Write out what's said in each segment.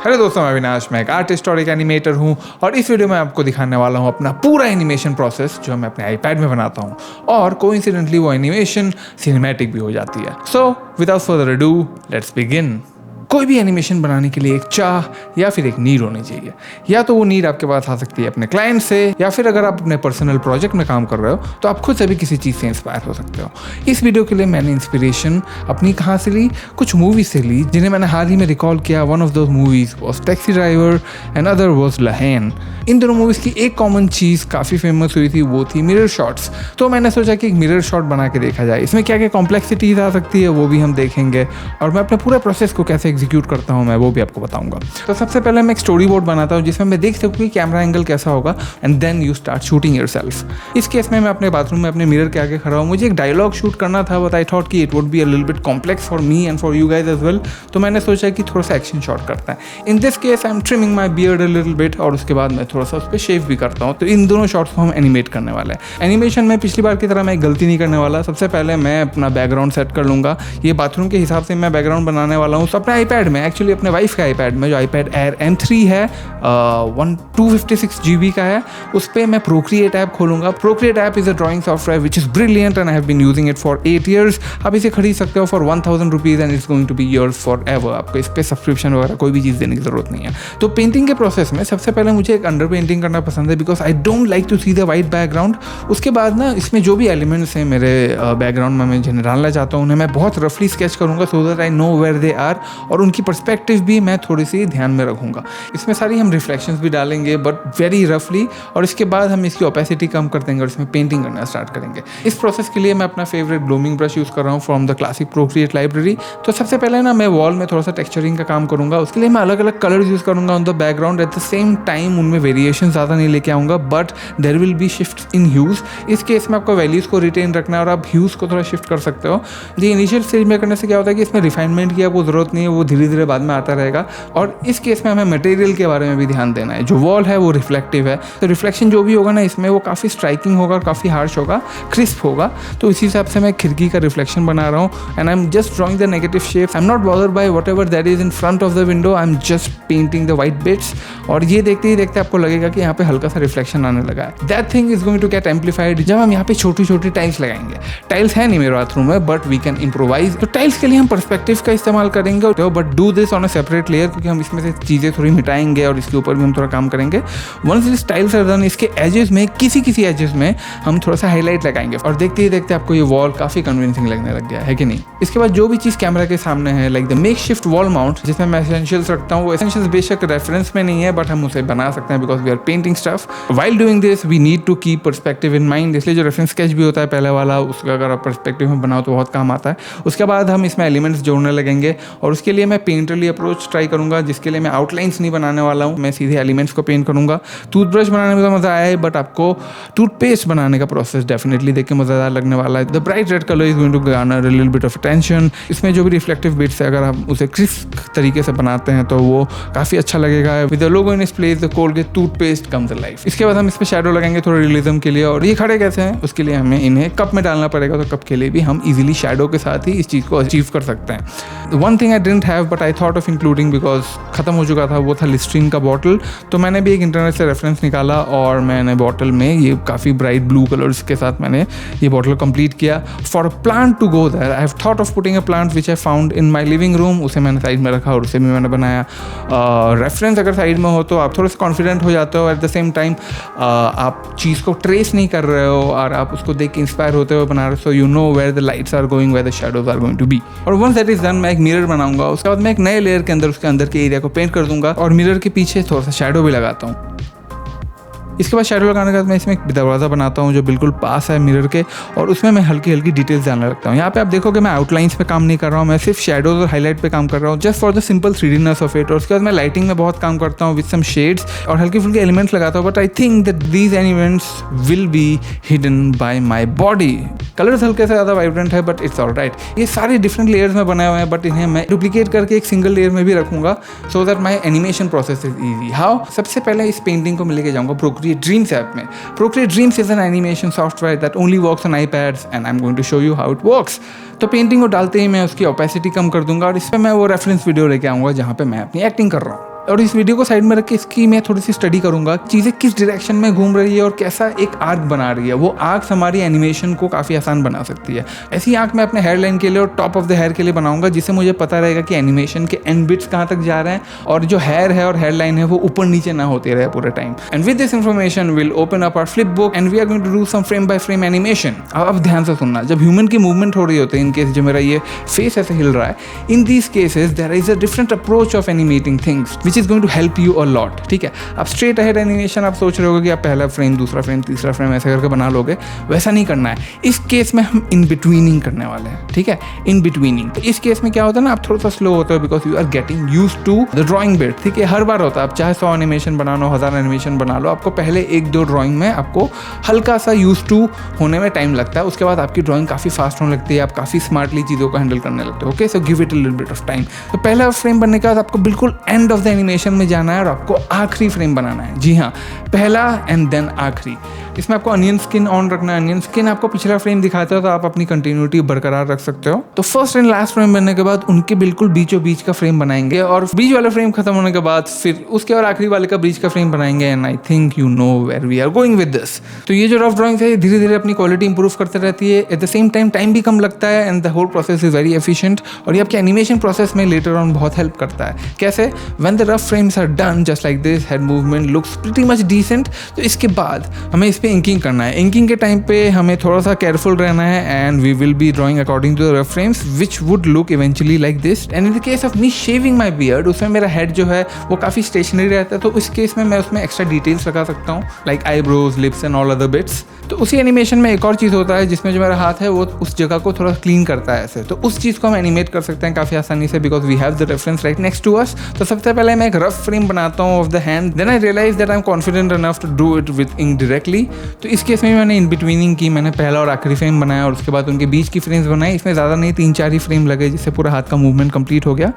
Hello दोस्तों, मैं अविनाश, मैं एक आर्टिस्ट और एक एनिमेटर हूँ और इस वीडियो में आपको दिखाने वाला हूँ अपना पूरा एनिमेशन प्रोसेस जो मैं अपने आईपैड में बनाता हूँ और कोइंसिडेंटली वो एनिमेशन सिनेमैटिक भी हो जाती है। So without further ado let's begin. कोई भी एनिमेशन बनाने के लिए एक चाह या फिर एक नीड होनी चाहिए। या तो वो नीड आपके पास आ सकती है अपने क्लाइंट से, या फिर अगर आप अपने पर्सनल प्रोजेक्ट में काम कर रहे हो तो आप खुद से भी किसी चीज़ से इंस्पायर हो सकते हो। इस वीडियो के लिए मैंने इंस्पिरेशन अपनी कहाँ से ली, कुछ मूवीज से ली जिन्हें मैंने हाल ही में रिकॉल किया। One of those movies was taxi driver and other was La Haine. इन दोनों मूवीज़ की एक कॉमन चीज़ काफ़ी फेमस हुई थी, वो थी मिरर शॉट्स। तो मैंने सोचा कि एक मिरर शॉट बना के देखा जाए, इसमें क्या क्या कॉम्प्लेक्सिटीज आ सकती है वो भी हम देखेंगे और मैं अपने पूरे प्रोसेस को कैसे एग्जीक्यूट करता हूँ मैं वो भी आपको बताऊंगा। तो सबसे पहले मैं एक स्टोरी बोर्ड बनाता हूँ जिसमें मैं देख सकूँ कि कैमरा एंगल कैसा होगा and then you start shooting yourself. इस केस में मैं अपने बाथरूम में अपने मिरर के आगे खड़ा हूँ। मुझे एक डायलॉग शूट करना था बट आई थॉट कि it would be a little bit complex for me and for you guys as well. तो मैंने सोचा कि थोड़ा सा एक्शन शॉट करता है। In this case I am trimming my beard a little bit और उसके बाद मैं थोड़ा सा उस पर शेव भी करता हूँ। तो इन दोनों शॉट्स को हम एनिमेट करने वाले हैं। एनिमेशन में पिछली बार की तरह मैं गलती नहीं करने वाला। सबसे पहले मैं अपना बैकग्राउंड सेट कर लूँगा। ये बाथरूम के हिसाब से मैं बैकग्राउंड बनाने वाला हूँ अपने आईपैड में, एक्चुअली अपने वाइफ के आईपैड में जो iPad Air M3 है 256 GB का है। उस पर मैं प्रोक्रिएट ऐप खोलूँगा। Procreate app is a drawing software which is brilliant and I have been using it for 8 years। आप इसे खरीद सकते हो for 1000 rupees and it's going to be yours forever. आपको इस पर सब्सक्रिप्शन वगैरह कोई भी चीज़ देने की जरूरत नहीं है। तो पेंटिंग के प्रोसेस में सबसे पहले मुझे एक अंडर पेंटिंग करना पसंद है because I don't like to see the white background. उसके बाद ना इसमें जो भी एलिमेंट्स हैं मेरे बैकग्राउंड में मैं जिन्हें डालना चाहता हूँ उन्हें मैं बहुत रफली स्केच करूँगा so that I know where they are, और उनकी पर्सपेक्टिव भी मैं थोड़ी सी ध्यान में रखूँगा। इसमें सारी हम रिफ्लेक्शंस भी डालेंगे बट वेरी रफली, और इसके बाद हम इसकी ओपेसिटी कम कर देंगे और इसमें पेंटिंग करना स्टार्ट करेंगे। इस प्रोसेस के लिए मैं अपना फेवरेट ब्लूमिंग ब्रश यूज़ कर रहा हूँ from the classic Procreate library. तो सबसे पहले ना मैं वॉल में थोड़ा सा टेक्सचरिंग का काम करूँगा। उसके लिए मैं अलग अलग कलर्स यूज़ करूँगा on the background. At the same time उनमें वेरिएशन ज़्यादा नहीं लेके आऊँगा but there will be shift in hues. इस केस में आपको वैल्यूज़ को रिटेन रखना है और आप ह्यूज़ को थोड़ा शिफ्ट कर सकते हो। ये इनिशियल स्टेज में करने से क्या होता है कि इसमें रिफाइनमेंट की आपको ज़रूरत नहीं है, वो धीरे धीरे बाद में आता रहेगा। और इस केस में हमें मटेरियल के बारे में भी ध्यान देना है। जो वॉल है वो रिफ्लेक्टिव है, तो रिफ्लेक्शन जो भी होगा ना इसमें वो काफ़ी स्ट्राइकिंग होगा, काफ़ी हार्श होगा, क्रिस्प होगा। तो इसी हिसाब से मैं खिड़की का रिफ्लेक्शन बना रहा हूँ and I am just drawing the negative shapes. I am not bothered by whatever that is in front of the window, I am just painting the white bits. और ये देखते ही देखते आपको लगेगा कि यहाँ पे हल्का सा रिफ्लेक्शन आने लगा है। That thing is going to get amplified जब हम यहाँ पे छोटी छोटी टाइल्स लगाएंगे। टाइल्स है नहीं मेरे बाथरूम में बट वी कैन इम्प्रोवाइज। तो टाइल्स के लिए हम पर्सपेक्टिव का इस्तेमाल करेंगे but do this on a separate layer, क्योंकि हम इसमें से चीज़ें थोड़ी मिटाएंगे और इसके ऊपर भी हम थोड़ा काम करेंगे। Once this tiles are done, इसके एजेस में किसी एजेस में हम थोड़ा सा हाईलाइट लगाएंगे और देखते ही देखते आपको ये वॉल काफ़ी कन्विंसिंग लगने लग गया है कि नहीं। इसके बाद जो भी चीज़ कैमरा के सामने है like the make shift wall mount जिसमें मैं एसेंशियल्स रखता हूँ, वो एसेंशियल्स बेशक रेफरेंस में नहीं है बट हम उसे बना सकते हैं because we are painting stuff. While doing this we need to keep perspective in mind, इसलिए जो रेफरेंस स्केच भी होता है पहले वाला उसका अगर आप पर्सपेक्टिव में बनाओ तो बहुत काम आता है। उसके बाद हम इसमें एलिमेंट्स जोड़ने लगेंगे और उसके लिए मैं पेंटरली अप्रोच ट्राई करूँगा, जिसके लिए मैं आउटलाइंस नहीं बनाने वाला हूँ, मैं सीधे एलिमेंट्स को पेंट करूँगा। टूथब्रश बनाने में तो मज़ा आया है बट आपको टूथपेस्ट बनाने का प्रोसेस डेफिनेटली देख के मज़ेदार लगने वाला है। The bright red colour is going to garner a little bit of attention. इसमें जो भी रिफ्लेक्टिव बिट्स है अगर हम उसे क्रिस्प तरीके से बनाते हैं तो वो काफ़ी अच्छा लगेगा। विद द लोगो इन इस place the Colgate toothpaste comes a life. इसके बाद हम इस पर शैडो लगाएंगे थोड़ा रियलिज्म के लिए। और ये खड़े कैसे हैं उसके लिए हमें इन्हें कप में डालना पड़ेगा, तो कप के लिए भी हम इजीली शैडो के साथ ही इस चीज़ को अचीव कर सकते हैं। One thing I didn't have but I thought of including because ख़त्म हो चुका था, वो था लिस्ट्रीन का बॉटल। तो मैंने भी एक इंटरनेट से रेफरेंस निकाला और मैंने बॉटल में ये काफ़ी ब्राइट ब्लू कलर्स के साथ मैंने ये बॉटल कंप्लीट किया। For a plant to go there I have thought of putting a plant which I found in my living room. उसे मैंने साइड में रखा और उसे भी मैंने बनाया। रेफरेंस अगर साइड में हो तो आप थोड़े से कॉन्फिडेंट हो जाते हो। एट द सेम टाइम आप चीज़ को ट्रेस नहीं कर रहे हो और आप उसको देख के इंस्पायर होते हुए बना रहे हो। So you know where the lights are going, where the shadows are going to be. और वंस दैट इज डन मैं एक मिरर बनाऊंगा। उसके बाद मैं एक नए लेयर के अंदर उसके अंदर के एरिया को पेंट कर दूंगा और मिरर के पीछे थोड़ा सा शैडो भी लगाता हूँ। इसके बाद शैडो लगाने के बाद मैं इसमें एक दरवाज़ा बनाता हूँ जो बिल्कुल पास है मिरर के, और उसमें मैं हल्की हल्की डिटेल्स डालने लगता हूँ। यहाँ पे आप देखोगे मैं आउटलाइंस पे काम नहीं कर रहा हूँ, मैं सिर्फ शैडोज और हाईलाइट पे काम कर रहा हूँ जस्ट फॉर द सिंपल 3Dनेस ऑफ इट। और उसके बाद मैं लाइटिंग में बहुत काम करता हूँ विद सम शेड्स और हल्की फुल्की एलिमेंट्स लगाता हूँ। But I think that these elements will be hidden bye my body. Colours हल्के से ज़्यादा वाइब्रेंट है बट इट्स ऑलराइट। ये सारे डिफरेंट लेयर्स में बनाए हुए हैं बट इन्हें मैं डुप्लीकेट करके एक सिंगल लेयर में भी रखूँगा so that my animation process is easy. How? सबसे पहले इस पेंटिंग को मैं लेके जाऊँगा प्रोक्रिएट ड्रीम्स ऐप में। Procreate Dreams is an animation software that only works on iPads and I'm going to show you how it works. तो painting को डालते ही मैं उसकी ओपेसिटी कम कर दूंगा और इस पर मैं वो रेफरेंस वीडियो लेके आऊँगा जहाँ पे मैं अपनी एक्टिंग कर रहा हूँ। और इस वीडियो को साइड में रख के इसकी मैं थोड़ी सी स्टडी करूंगा, चीज़ें किस डायरेक्शन में घूम रही है और कैसा एक आर्क बना रही है। वो आर्क हमारी एनिमेशन को काफ़ी आसान बना सकती है। ऐसी आर्क मैं अपने हेयर लाइन के लिए और टॉप ऑफ द हेयर के लिए बनाऊंगा, जिससे मुझे पता रहेगा कि एनिमेशन के एंड बिट्स कहाँ तक जा रहे हैं और जो हेयर है और हेयर लाइन है वो ऊपर नीचे ना होते रहे पूरे time. And with this information will open up our flip book and we are going to do some frame by frame animation. अब ध्यान से सुनना, जब ह्यूमन की मूवमेंट हो रही होती है, इन केस जो मेरा ये फेस ऐसे हिल रहा है, in these cases there is a different approach of animating things which is going to help you a lot. ठीक है, अब स्ट्रेट अहेड एनिमेशन आप सोच रहे होगे कि आप पहला फ्रेम, दूसरा फ्रेम, तीसरा फ्रेम ऐसे करके बना लोगे, वैसा नहीं करना है। इस केस में हम इन बिटवीनिंग करने वाले हैं। ठीक है, इन बिटवीनिंग। तो इस केस में क्या होता है ना, आप थोड़ा सा स्लो होते हो because you are getting used to the drawing bit. ठीक है, हर बार होता है, आप चाहे 100 एनिमेशन बना लो, 1000 एनिमेशन बना लो, आपको पहले 1-2 ड्राइंग में आपको हल्का सा यूज्ड टू होने में टाइम लगता है। उसके बाद आपकी ड्राइंग काफ़ी फास्ट होने लगती है, आप काफ़ी स्मार्टली चीज़ों को हैंडल करने लगते हो। Okay, so give it a little bit of time. तो पहला फ्रेम बनने के बाद आपको बिल्कुल एंड ऑफ द एनिमेशन में जाना है और आपको आखिरी फ्रेम बनाना है। जी हाँ, पहला एंड देन आखिरी। इसमें आपको अनियन स्किन ऑन रखना है। अनियन स्किन आपको पिछला फ्रेम दिखाता है तो आप अपनी कंटिन्यूटी बरकरार रख सकते हो। तो फर्स्ट एंड लास्ट फ्रेम बनने के बाद उनके बिल्कुल बीचों बीच का फ्रेम बनाएंगे और बीच वाला फ्रेम खत्म होने के बाद फिर उसके और आखिरी वाले का बीच का फ्रेम बनाएंगे। And I think you know where we are going with this. तो ये जो रफ ड्राइंग है धीरे धीरे अपनी क्वालिटी इंप्रूव करते रहती है। एट द सेम टाइम भी कम लगता है and the whole process is very efficient और ये आपके एनिमेशन प्रोसेस में लेटर ऑन बहुत हेल्प करता है। कैसे? When the rough frames are done just like this, head movement looks pretty much decent. तो इसके बाद हमें इस पे इंकिंग करना है। इंकिंग के टाइम पे हमें थोड़ा सा केयरफुल रहना है and we will be drawing according to the rough frames which would look eventually like this. And in the case of me shaving my beard, उसमें मेरा हेड जो है वो काफ़ी स्टेशनरी रहता है, तो इस केस में मैं उसमें एक्स्ट्रा डिटेल्स लगा सकता हूँ like eyebrows, lips and all other bits. तो उसी एनिमेशन में एक और चीज़ होता है जिसमें जो मेरा हाथ है वो उस जगह को थोड़ा क्लीन करता है ऐसे, तो उस चीज़ को हम एनिमेट कर सकते हैं काफ़ी आसानी से because we have the reference right next to us. तो सबसे पहले मैं एक रफ फ्रेम बनाता हूँ of the hand, then I realise that I am confident enough to do it with ink directly. तो इस केस में मैंने इन बिटवीनिंग की, मैंने पहला और आखिरी फ्रेम बनाया और उसके बाद उनके बीच की फ्रेम्स बनाए। इसमें ज़्यादा नहीं, 3-4 ही फ्रेम लगे जिससे पूरा हाथ का मूवमेंट कंप्लीट हो गया।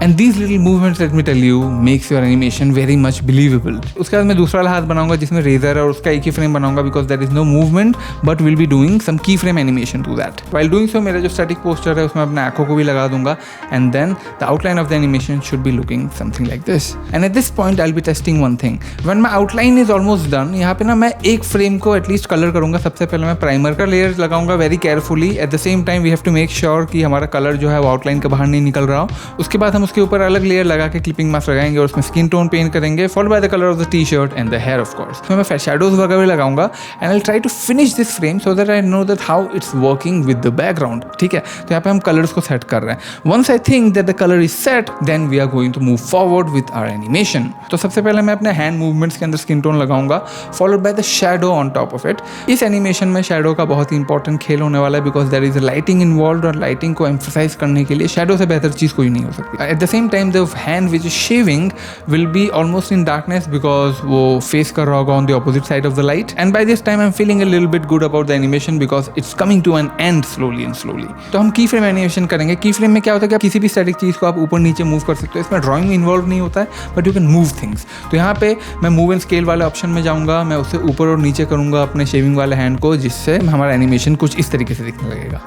And these little movements let me tell you makes your animation very much believable. उसके बाद मैं दूसरा वाला हाथ बनाऊंगा जिसमें रेजर है और उसका एक ही फ्रेम बनाऊंगा because there is no movement but will be doing some key frame animation to that. While doing so मेरा जो स्टैटिक पोस्टर है उसमें अपने आंखों को भी लगा दूंगा and then the outline of the animation should be looking something like this. And at this point I will be testing one thing. When my outline is almost done, यहाँ पे ना मैं एक फ्रेम को एटलीस्ट कलर करूंगा। सबसे पहले मैं प्राइमर का लेयर लगाऊंगा very carefully. At the same time we have to make sure कि हमारा कलर जो है वो आउटलाइन के बाहर नहीं निकल रहा हो। उसके बाद हम उसके ऊपर अलग लेयर लगा के क्लिपिंग मास्क लगाएंगे और उसमें स्किन टोन पेंट करेंगे followed by the colour of the T shirt and the hair of course. तो मैं शैडोज वगैरह भी लगाऊंगा and I will try to finish this frame so that I know that how it's working with the background. ठीक है, तो यहाँ पे हम कलर्स को सेट कर रहे हैं। Once I think that the colour is set then we are going to move forward with our animation. तो सबसे पहले मैं अपने हैंड मूवमेंट्स के अंदर स्किन टोन लगाऊंगा followed by the shadow on top of it. इस एनिमेशन में शैडो का बहुत ही इंपॉर्टेंट खेल होने वाला है because there is lighting involve और लाइटिंग को एम्फसाइज करने के लिए शैडो से बेहतर चीज़ कोई नहीं हो सकती। At the same time the hand which is shaving will be almost in darkness because वो फेस कर रहा होगा on the opposite side of the light. And by this time I am feeling a little bit good about the animation because it's coming to an end slowly and slowly. तो हम की frame animation करेंगे। की frame में क्या होता है कि आप किसी भी स्टैटिक चीज़ को आप ऊपर नीचे मूव कर सकते हो। इसमें ड्राइंग इन्वॉल्व नहीं होता है but you can move things. तो यहाँ पे मैं मूव एंड स्केल वाले ऑप्शन में जाऊँगा, मैं उससे ऊपर और नीचे करूँगा अपने शेविंग वाले हैंड को, जिससे हमारा एनिमेशन कुछ इस तरीके से दिखने लगेगा।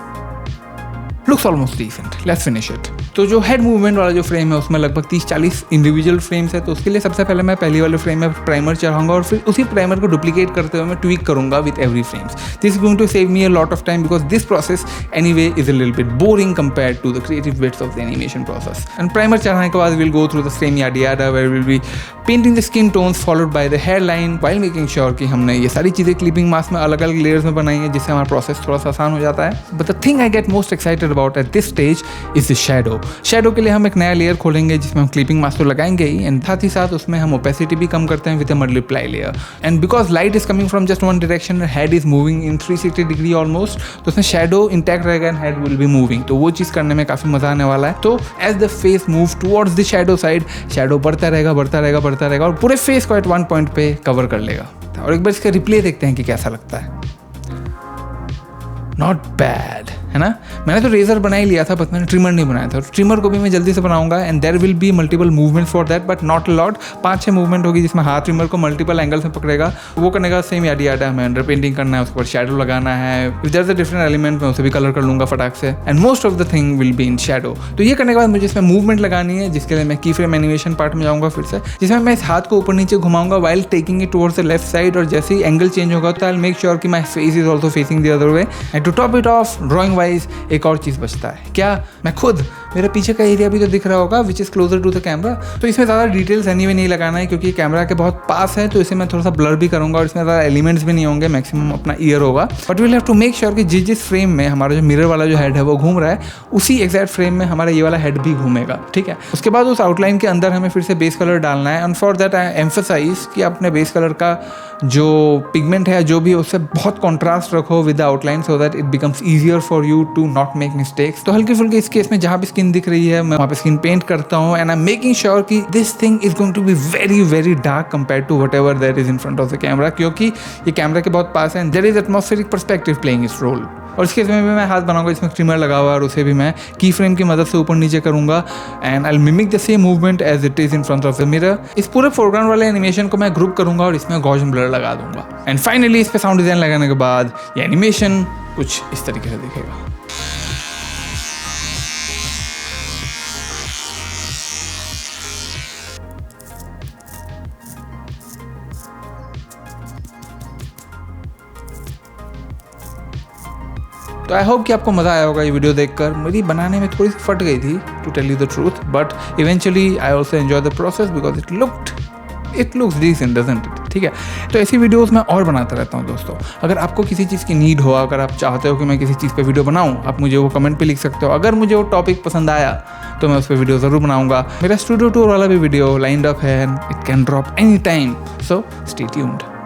Looks almost decent, let's finish it. तो जो हेड मूवमेंट वाला जो फ्रेम है उसमें लगभग 30-40 इंडिविजुअल फ्रेम्स है। तो उसके लिए सबसे पहले मैं पहली वाले फ्रेम में प्राइमर चढ़ाऊंगा और फिर उसी प्राइमर को डुप्लीकेट करते हुए मैं ट्वीक करूंगा with every frames. This is going to save me a lot of time because this process anyway is a little bit boring compared to the creative bits of the animation process. And primer चढ़ाने के बाद will go through the same yada where will be painting the skin tones followed by the hair line while making sure कि हमने ये सारी चीज़ें clipping mask में अलग अलग लेयर्स में बनाई हैं जिससे हमारा प्रोसेस थोड़ा सा आसान हो जाता है। But the thing I get most excited about at this stage is the shadow. Shadow के लिए हम एक नया लेयर खोलेंगे जिसमें हम क्लिपिंग मास्क तो लगाएंगे ही एंड साथ ही साथ उसमें हम ओपेसिटी भी कम करते हैं with a multiply layer. And because light is coming from just one direction, head is moving in 360 degree almost, तो उसमें शैडो इंटैक्ट रहेगा and head will be moving. तो वो चीज़ करने में काफ़ी मजा आने वाला है। तो as the face move towards the shadow side, shadow बढ़ता रहेगा बढ़ता रहेगा बढ़ता रहेगा और पूरे फेस को एट वन पॉइंट पे कवर कर लेगा। और एक बार इसका रिप्ले देखते हैं कि कैसा लगता है। Not bad. है ना। मैंने तो रेजर बना ही लिया था, बट मैंने ट्रिमर नहीं बनाया था। ट्रिमर को भी मैं जल्दी से बनाऊंगा and there will be multiple movement for that, but not lot. 5-6 movement होगी जिसमें हाथ ट्रिमर को मल्टीपल एंगल से पकड़ेगा, वो करने का सेम याद है। हमें अंडर पेंटिंग करना है, उसके ऊपर शेडो लगाना है, if there is a different element मैं उसे भी कलर कर लूंगा फटाक से, and most of the thing will be in shadow. तो ये करने के बाद मुझे इसमें मूवमेंट लगानी है, जिसके लिए मैं की फ्रेम एनिमेशन पार्ट में जाऊंगा फिर से, जिसमें मैं इस हाथ को ऊपर नीचे घुमाऊंगा while taking it towards the left side, और जैसे ही एंगल चेंज होगा तो आई विल मेक श्योर कि my face is also facing the other way. And to top it off, drawing wise एक और चीज़ बचता है क्या, मैं खुद, मेरा पीछे का एरिया भी तो दिख रहा होगा which is closer to the camera. तो इसमें ज़्यादा डिटेल्स एनीवे नहीं लगाना है क्योंकि कैमरा के बहुत पास है, तो इसे मैं थोड़ा सा ब्लर भी करूँगा और इसमें ज़्यादा एलिमेंट्स भी नहीं होंगे, मैक्सिमम अपना ईयर होगा। But will have to make sure कि जिस फ्रेम में हमारा जो मिरर वाला जो हेड है वो घूम रहा है, उसी एग्जैक्ट फ्रेम में हमारा ये वाला हेड भी घूमेगा, ठीक है। उसके बाद उस आउटलाइन के अंदर हमें फिर से बेस कलर डालना है, and for that I emphasise कि अपने बेस कलर का जो पिगमेंट है जो भी उससे बहुत कॉन्ट्रास्ट रखो with the outline, so that it becomes easier for you to not make mistakes. तो हल्की फुल्की इस केस में जहाँ भी स्किन दिख रही है मैं वहाँ पे स्किन पेंट करता हूँ, and I am making sure कि this thing is going to be very very dark compare to whatever that is in front of the camera, क्योंकि ये कैमरा के बहुत पास है and there is atmospheric perspective playing its role. और इसके इसमें भी मैं हाथ बनाऊंगा, इसमें ट्रिमर लगा हुआ है और उसे भी मैं की फ्रेम की मदद से ऊपर नीचे करूंगा, and I will mimic the same movement as it is in front of the mirror. इस पूरे फोरग्राउंड वाले एनिमेशन को मैं ग्रुप करूंगा और इसमें गॉसियन ब्लर लगा दूंगा, एंड फाइनली इस पे साउंड डिजाइन लगाने के बाद ये एनिमेशन कुछ इस तरीके से दिखेगा। तो आई होप कि आपको मज़ा आया होगा ये वीडियो देखकर। मेरी बनाने में थोड़ी सी फट गई थी to tell you the truth, but eventually I also enjoy the process because it looks decent, doesn't it, ठीक है। तो ऐसी वीडियोस मैं और बनाता रहता हूँ दोस्तों। अगर आपको किसी चीज़ की नीड हो, अगर आप चाहते हो कि मैं किसी चीज़ पे वीडियो बनाऊँ, आप मुझे वो कमेंट पे लिख सकते हो। अगर मुझे वो टॉपिक पसंद आया तो मैं उस पर वीडियो ज़रूर बनाऊँगा। मेरा स्टूडियो टूर वाला भी वीडियो लाइंड अप है, it can drop any time, so stay tuned.